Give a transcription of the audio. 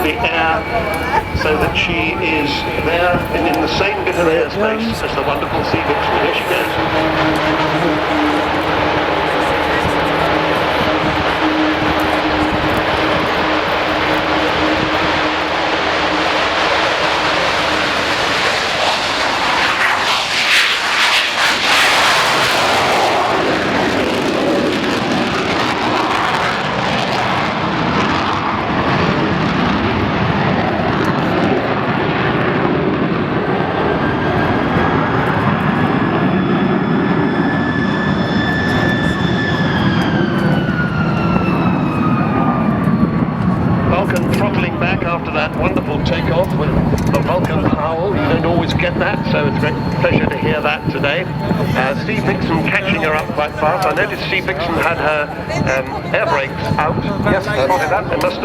the air so that she is there and in the same bit of airspace as the wonderful Sea Vixen. Here she goes. Vulcan throttling back after that wonderful takeoff with the Vulcan howl. You don't always get that, so it's a great pleasure to hear that today. Sea Vixen catching her up quite fast. I noticed Sea Vixen had her air brakes out. Yes, I spotted that. They must have